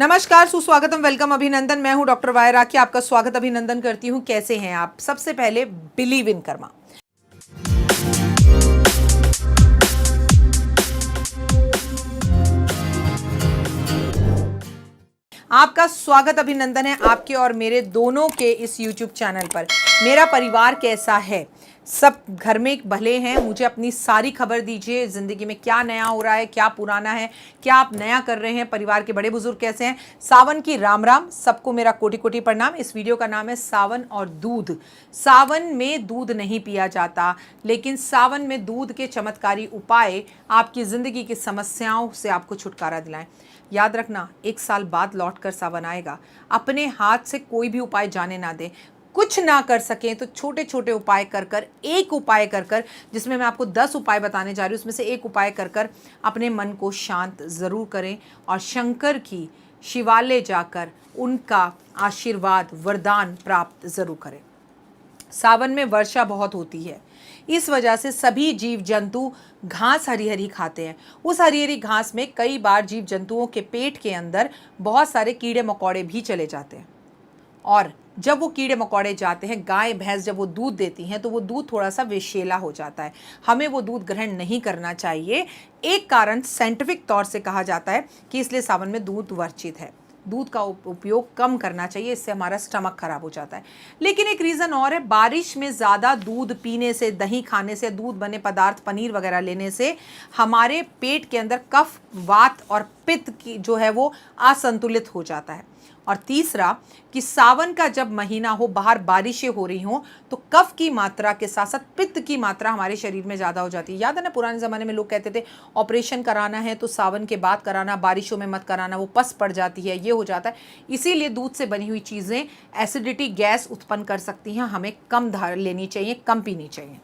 नमस्कार, सुस्वागतम, वेलकम, अभिनंदन। मैं हूं डॉक्टर वाय राखी, आपका स्वागत अभिनंदन करती हूं। कैसे हैं आप? सबसे पहले बिलीव इन कर्मा। आपका स्वागत अभिनंदन है आपके और मेरे दोनों के इस YouTube चैनल पर। मेरा परिवार कैसा है? सब घर में भले हैं? मुझे अपनी सारी खबर दीजिए। ज़िंदगी में क्या नया हो रहा है, क्या पुराना है, क्या आप नया कर रहे हैं? परिवार के बड़े बुजुर्ग कैसे हैं? सावन की राम राम, सबको मेरा कोटि कोटि प्रणाम। इस वीडियो का नाम है सावन और दूध। सावन में दूध नहीं पिया जाता, लेकिन सावन में दूध के चमत्कारी उपाय आपकी ज़िंदगी की समस्याओं से आपको छुटकारा दिलाएं। याद रखना, 1 साल बाद लौट कर सावन आएगा। अपने हाथ से कोई भी उपाय जाने ना दें। कुछ ना कर सकें तो छोटे छोटे उपाय कर कर, एक उपाय कर कर, जिसमें मैं आपको 10 उपाय बताने जा रही हूँ, उसमें से एक उपाय कर कर अपने मन को शांत ज़रूर करें और शंकर की शिवालय जाकर उनका आशीर्वाद, वरदान प्राप्त ज़रूर करें। सावन में वर्षा बहुत होती है, इस वजह से सभी जीव जंतु घास हरी हरी खाते हैं। उस हरी हरी घास में कई बार जीव जंतुओं के पेट के अंदर बहुत सारे कीड़े मकोड़े भी चले जाते हैं, और जब वो कीड़े मकोड़े जाते हैं, गाय भैंस जब वो दूध देती हैं तो वो दूध थोड़ा सा विषैला हो जाता है। हमें वो दूध ग्रहण नहीं करना चाहिए। एक कारण साइंटिफिक तौर से कहा जाता है कि इसलिए सावन में दूध वर्जित है। दूध का उपयोग कम करना चाहिए, इससे हमारा स्टमक खराब हो जाता है। लेकिन एक रीज़न और है, बारिश में ज़्यादा दूध पीने से, दही खाने से, दूध बने पदार्थ, पनीर वगैरह लेने से हमारे पेट के अंदर कफ, वात और पित्त की जो है वो असंतुलित हो जाता है। और तीसरा कि सावन का जब महीना हो, बाहर बारिशें हो रही हों, तो कफ की मात्रा के साथ साथ पित्त की मात्रा हमारे शरीर में ज़्यादा हो जाती है। याद है ना, पुराने ज़माने में लोग कहते थे ऑपरेशन कराना है तो सावन के बाद कराना, बारिशों में मत कराना, वो पस पड़ जाती है, ये हो जाता है। इसीलिए दूध से बनी हुई चीज़ें एसिडिटी, गैस उत्पन्न कर सकती हैं। हमें कम लेनी चाहिए, कम पीनी चाहिए।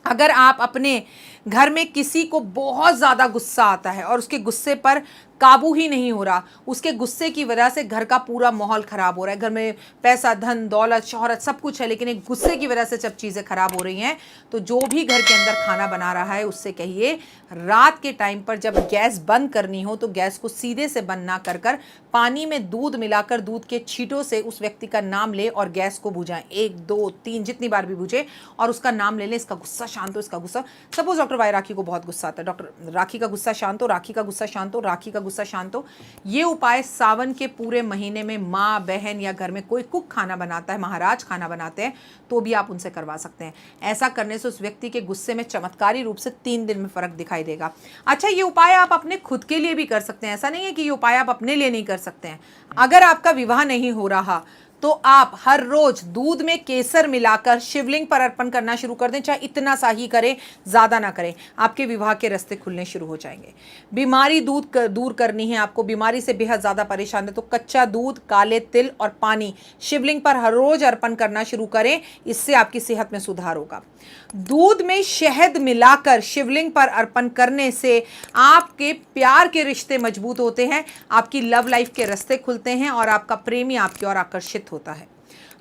अगर आप अपने घर में किसी को बहुत ज़्यादा गुस्सा आता है और उसके गुस्से पर काबू ही नहीं हो रहा, उसके गुस्से की वजह से घर का पूरा माहौल ख़राब हो रहा है, घर में पैसा, धन, दौलत, शोहरत सब कुछ है, लेकिन एक गुस्से की वजह से जब चीज़ें ख़राब हो रही हैं, तो जो भी घर के अंदर खाना बना रहा है उससे कहिए रात के टाइम पर जब गैस बंद करनी हो तो गैस को सीधे से बंद ना कर कर पानी में दूध मिलाकर दूध के छींटों से उस व्यक्ति का नाम ले और गैस को बुझाएं। 1, 2, 3 जितनी बार भी बुझे और उसका नाम ले लें। इसका गुस्सा शांत हो, इसका गुस्सा। सपोज डॉक्टर वाई राखी को बहुत गुस्सा आता है, डॉक्टर राखी का गुस्सा शांत हो, राखी का गुस्सा शांत हो, राखी का गुस्सा शांत हो। ये उपाय सावन के पूरे महीने में माँ, बहन या घर में कोई कुक खाना बनाता है, महाराज खाना बनाते हैं, तो भी आप उनसे करवा सकते हैं। ऐसा करने से उस व्यक्ति के गुस्से में चमत्कारी रूप से 3 दिन में फर्क दिखाई देगा। अच्छा, ये उपाय आप अपने खुद के लिए भी कर सकते हैं। ऐसा नहीं है कि ये उपाय आप अपने लिए नहीं कर सकते हैं। अगर आपका विवाह नहीं हो रहा तो आप हर रोज दूध में केसर मिलाकर शिवलिंग पर अर्पण करना शुरू कर दें। चाहे इतना सा ही करें, ज़्यादा ना करें, आपके विवाह के रास्ते खुलने शुरू हो जाएंगे। बीमारी दूर करनी है आपको, बीमारी से बेहद ज़्यादा परेशान है, तो कच्चा दूध, काले तिल और पानी शिवलिंग पर हर रोज अर्पण करना शुरू करें। इससे आपकी सेहत में सुधार होगा। दूध में शहद मिलाकर शिवलिंग पर अर्पण करने से आपके प्यार के रिश्ते मजबूत होते हैं, आपकी लव लाइफ के रास्ते खुलते हैं और आपका प्रेमी आपकी ओर आकर्षित होता है।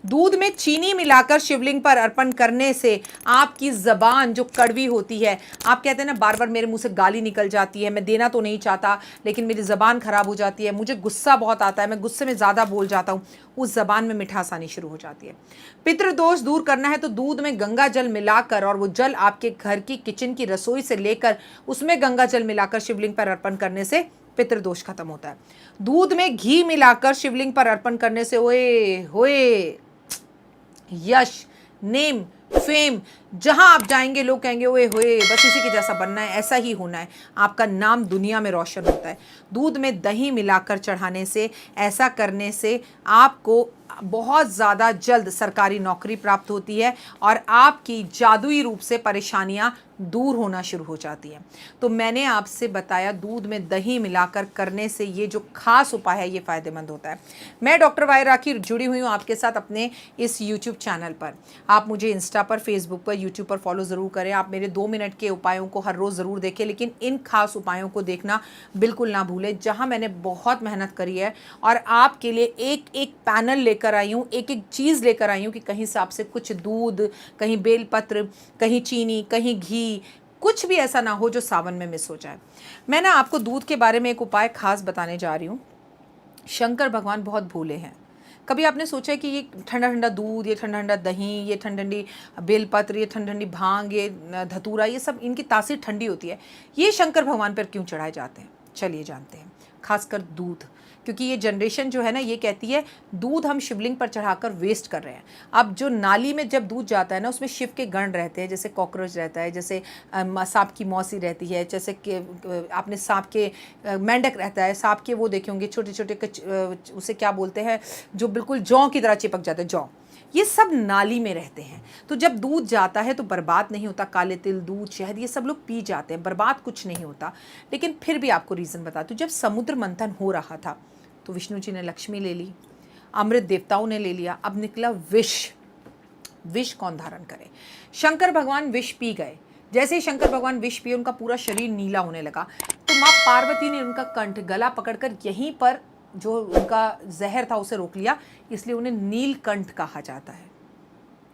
दूध में चीनी मिलाकर शिवलिंग पर अर्पण करने से आपकी ज़बान जो कड़वी होती है, आप कहते हैं ना बार बार मेरे मुंह से गाली निकल जाती है, मैं देना तो नहीं चाहता लेकिन मेरी ज़बान ख़राब हो जाती है, मुझे गुस्सा बहुत आता है, मैं गुस्से में ज़्यादा बोल जाता हूँ, उस ज़बान में मिठास आनी शुरू हो जाती है। पितृदोष दूर करना है तो दूध में गंगा जल मिलाकर, और वो जल आपके घर की किचन की रसोई से लेकर उसमें गंगा जल मिलाकर शिवलिंग पर अर्पण करने से पितृदोष खत्म होता है। दूध में घी मिलाकर शिवलिंग पर अर्पण करने से ओए होए यश, नेम, फेम, जहां आप जाएंगे लोग कहेंगे ओए होए बस इसी के जैसा बनना है, ऐसा ही होना है, आपका नाम दुनिया में रोशन होता है। दूध में दही मिलाकर चढ़ाने से, ऐसा करने से आपको बहुत ज़्यादा जल्द सरकारी नौकरी प्राप्त होती है और आपकी जादुई रूप से परेशानियां दूर होना शुरू हो जाती हैं। तो मैंने आपसे बताया दूध में दही मिलाकर करने से ये जो खास उपाय है ये फ़ायदेमंद होता है। मैं डॉक्टर वाई राखी जुड़ी हुई हूँ आपके साथ अपने इस यूट्यूब चैनल पर। आप मुझे इंस्टा पर, फेसबुक पर, यूट्यूब पर फॉलो ज़रूर करें। आप मेरे 2 मिनट के उपायों को हर रोज़ ज़रूर देखें, लेकिन इन खास उपायों को देखना बिल्कुल ना भूलें, जहाँ मैंने बहुत मेहनत करी है और आपके लिए एक एक पैनल लेकर आई हूँ, एक एक चीज़ लेकर आई हूँ कि कहीं से आपसे कुछ दूध, कहीं बेलपत्र, कहीं चीनी, कहीं घी, कुछ भी ऐसा ना हो जो सावन में मिस हो जाए। मैं ना आपको दूध के बारे में एक उपाय खास बताने जा रही हूँ। शंकर भगवान बहुत भोले हैं। कभी आपने सोचा है कि ये ठंडा ठंडा दूध, ये ठंडा ठंडा दही, ये ठंडी ठंडी बेलपत्र, ये ठंडी ठंडी भांग, ये धतूरा, ये सब इनकी तासीर ठंडी होती है, ये शंकर भगवान पर क्यों चढ़ाए जाते हैं? चलिए जानते हैं। खासकर दूध, क्योंकि ये जनरेशन जो है ना, ये कहती है दूध हम शिवलिंग पर चढ़ाकर वेस्ट कर रहे हैं। अब जो नाली में जब दूध जाता है ना, उसमें शिव के गण रहते हैं, जैसे कॉकरोच रहता है, जैसे सांप की मौसी रहती है, जैसे कि आपने सांप के मेंढक रहता है, सांप के वो देखे होंगे छोटे छोटे, उसे क्या बोलते हैं, जो बिल्कुल जौ की तरह चिपक जाते हैं, जौ, ये सब नाली में रहते हैं। तो जब दूध जाता है तो बर्बाद नहीं होता। काले तिल, दूध, शहद, ये सब लोग पी जाते हैं, बर्बाद कुछ नहीं होता। लेकिन फिर भी आपको रीज़न बताती हूँ। जब समुद्र मंथन हो रहा था तो विष्णु जी ने लक्ष्मी ले ली, अमृत देवताओं ने ले लिया, अब निकला विष। विष कौन धारण करे? शंकर भगवान विष पी गए। जैसे ही शंकर भगवान विष पिए, उनका पूरा शरीर नीला होने लगा। तो माँ पार्वती ने उनका कंठ, गला पकड़कर यहीं पर जो उनका जहर था उसे रोक लिया, इसलिए उन्हें नीलकंठ कहा जाता है।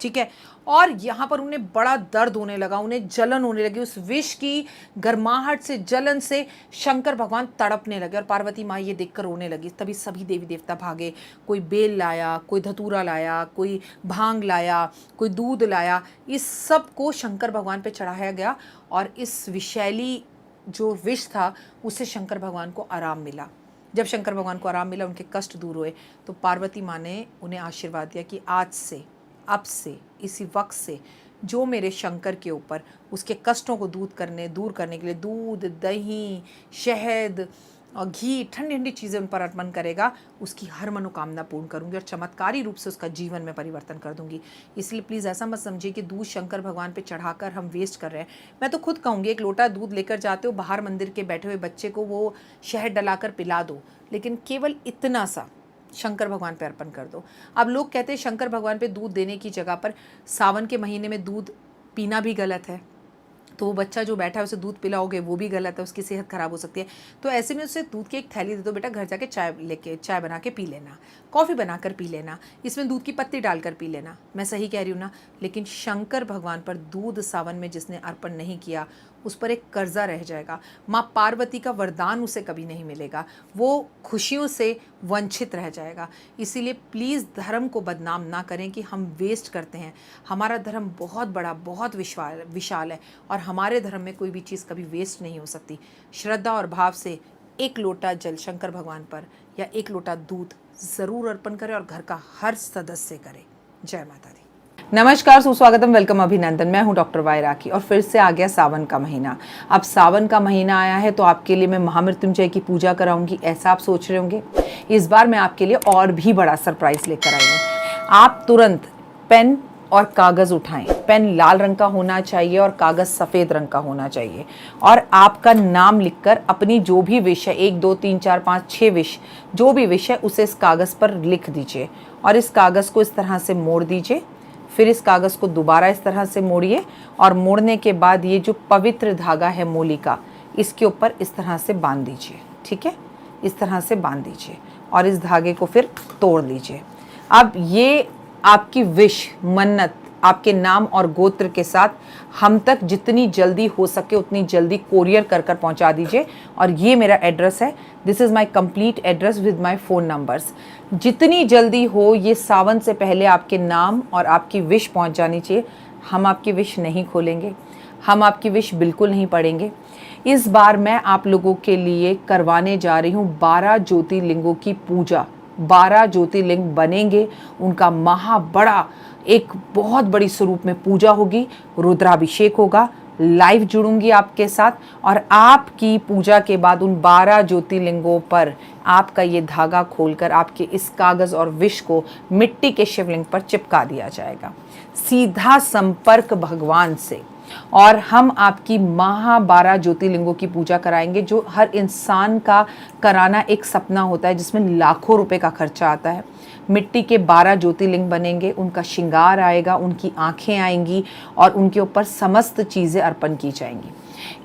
ठीक है। और यहाँ पर उन्हें बड़ा दर्द होने लगा, उन्हें जलन होने लगी। उस विष की गर्माहट से, जलन से शंकर भगवान तड़पने लगे और पार्वती माँ ये देखकर रोने लगी। तभी सभी देवी देवता भागे। कोई बेल लाया, कोई धतूरा लाया, कोई भांग लाया, कोई दूध लाया। इस सब को शंकर भगवान पे चढ़ाया गया और इस विषैली जो विष था उससे शंकर भगवान को आराम मिला। जब शंकर भगवान को आराम मिला, उनके कष्ट दूर हुए, तो पार्वती माँ ने उन्हें आशीर्वाद दिया कि आज से, अब से, इसी वक्त से जो मेरे शंकर के ऊपर उसके कष्टों को दूर करने के लिए दूध, दही, शहद और घी, ठंडी ठंडी चीज़ें उन पर अर्पण करेगा, उसकी हर मनोकामना पूर्ण करूंगी और चमत्कारी रूप से उसका जीवन में परिवर्तन कर दूंगी। इसलिए प्लीज़ ऐसा मत समझिए कि दूध शंकर भगवान पे चढ़ाकर हम वेस्ट कर रहे हैं। मैं तो खुद कहूँगी, एक लोटा दूध लेकर जाते हो, बाहर मंदिर के बैठे हुए बच्चे को वो शहद डलाकर पिला दो, लेकिन केवल इतना सा शंकर भगवान पे अर्पण कर दो। अब लोग कहते हैं शंकर भगवान पे दूध देने की जगह पर सावन के महीने में दूध पीना भी गलत है, तो वो बच्चा जो बैठा है उसे दूध पिलाओगे वो भी गलत है, उसकी सेहत खराब हो सकती है। तो ऐसे में उसे दूध की एक थैली दे दो, बेटा घर जाके चाय बना के पी लेना, कॉफ़ी बनाकर पी लेना, इसमें दूध की पत्ती डालकर पी लेना। मैं सही कह रही हूँ ना? लेकिन शंकर भगवान पर दूध सावन में जिसने अर्पण नहीं किया, उस पर एक कर्जा रह जाएगा। माँ पार्वती का वरदान उसे कभी नहीं मिलेगा, वो खुशियों से वंचित रह जाएगा। इसीलिए प्लीज़ धर्म को बदनाम ना करें कि हम वेस्ट करते हैं। हमारा धर्म बहुत बड़ा, बहुत विशाल है और हमारे धर्म में कोई भी चीज़ कभी वेस्ट नहीं हो सकती। श्रद्धा और भाव से एक लोटा जल शंकर भगवान पर या एक लोटा दूध ज़रूर अर्पण करें और घर का हर सदस्य करे। जय माता दी। नमस्कार, सुस्वागतम, वेलकम, अभिनंदन। मैं हूं डॉक्टर वाई राखी और फिर से आ गया सावन का महीना। अब सावन का महीना आया है तो आपके लिए मैं महामृत्युंजय की पूजा कराऊंगी, ऐसा आप सोच रहे होंगे। इस बार मैं आपके लिए और भी बड़ा सरप्राइज लेकर आई हूँ। आप तुरंत पेन और कागज़ उठाएं। पेन लाल रंग का होना चाहिए और कागज़ सफ़ेद रंग का होना चाहिए और आपका नाम लिखकर अपनी जो भी विश है, 1 2 3 4 5 6 विश, जो भी विश है उसे इस कागज़ पर लिख दीजिए और इस कागज़ को इस तरह से मोड़ दीजिए। फिर इस कागज़ को दोबारा इस तरह से मोड़िए और मोड़ने के बाद ये जो पवित्र धागा है मूली का, इसके ऊपर इस तरह से बांध दीजिए। ठीक है, इस तरह से बांध दीजिए और इस धागे को फिर तोड़ लीजिए। अब ये आपकी विश, मन्नत आपके नाम और गोत्र के साथ हम तक जितनी जल्दी हो सके उतनी जल्दी कोरियर कर कर पहुंचा दीजिए। और ये मेरा एड्रेस है, this is my complete address with my phone numbers. जितनी जल्दी हो, ये सावन से पहले आपके नाम और आपकी विश पहुंच जानी चाहिए। हम आपकी विश नहीं खोलेंगे, हम आपकी विश बिल्कुल नहीं पढ़ेंगे। इस बार मैं आप लोगों के लिए करवाने जा रही हूँ 12 ज्योतिर्लिंगों की पूजा। 12 ज्योतिर्लिंग बनेंगे, उनका बड़ा एक बहुत बड़ी स्वरूप में पूजा होगी, रुद्राभिषेक होगा। लाइव जुड़ूंगी आपके साथ और आपकी पूजा के बाद उन 12 ज्योतिर्लिंगों पर आपका ये धागा खोलकर आपके इस कागज़ और विष को मिट्टी के शिवलिंग पर चिपका दिया जाएगा। सीधा संपर्क भगवान से। और हम आपकी 12 ज्योतिर्लिंगों की पूजा कराएंगे, जो हर इंसान का कराना एक सपना होता है, जिसमें लाखों रुपए का खर्चा आता है। मिट्टी के 12 ज्योतिर्लिंग बनेंगे, उनका श्रृंगार आएगा, उनकी आंखें आएंगी और उनके ऊपर समस्त चीज़ें अर्पण की जाएंगी।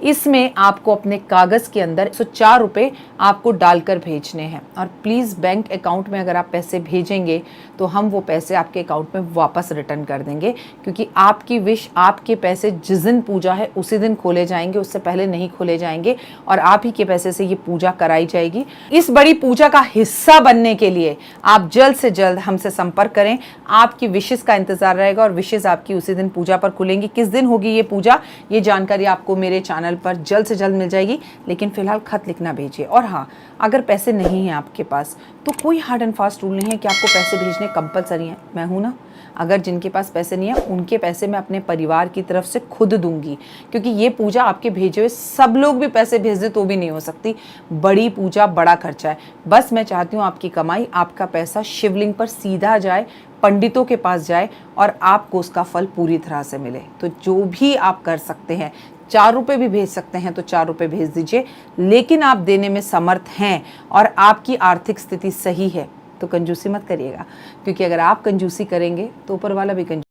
इसमें आपको अपने कागज़ के अंदर 104 रुपये आपको डालकर भेजने हैं। और प्लीज़ बैंक अकाउंट में अगर आप पैसे भेजेंगे तो हम वो पैसे आपके अकाउंट में वापस रिटर्न कर देंगे, क्योंकि आपकी विश, आपके पैसे जिस दिन पूजा है उसी दिन खोले जाएंगे, उससे पहले नहीं खोले जाएंगे और आप ही के पैसे से ये पूजा कराई जाएगी। इस बड़ी पूजा का हिस्सा बनने के लिए आप जल्द से जल्द हमसे संपर्क करें। आपकी विशेस का इंतजार रहेगा और विशेस आपकी उसी दिन पूजा पर खुलेंगी। किस दिन होगी ये पूजा, ये जानकारी आपको मेरे चैनल पर जल्द से जल्द मिल जाएगी, लेकिन फिलहाल खत लिखना भेजिए। और हाँ, अगर पैसे नहीं हैं आपके पास तो कोई हार्ड एंड फास्ट रूल नहीं है कि आपको पैसे भेजने कंपलसरी हैं। मैं हूं ना, अगर जिनके पास पैसे नहीं है उनके पैसे मैं अपने परिवार की तरफ से खुद दूंगी, क्योंकि ये पूजा आपके भेजे हुए सब लोग भी पैसे भेज दे तो भी नहीं हो सकती। बड़ी पूजा, बड़ा खर्चा है। बस मैं चाहती हूँ आपकी कमाई, आपका पैसा शिवलिंग पर सीधा जाए, पंडितों के पास जाए और आपको उसका फल पूरी तरह से मिले। तो जो भी आप कर सकते हैं, 4 रुपये भी भेज सकते हैं तो 4 रुपये भेज दीजिए, लेकिन आप देने में समर्थ हैं और आपकी आर्थिक स्थिति सही है तो कंजूसी मत करिएगा, क्योंकि अगर आप कंजूसी करेंगे तो ऊपर वाला भी कंजूसी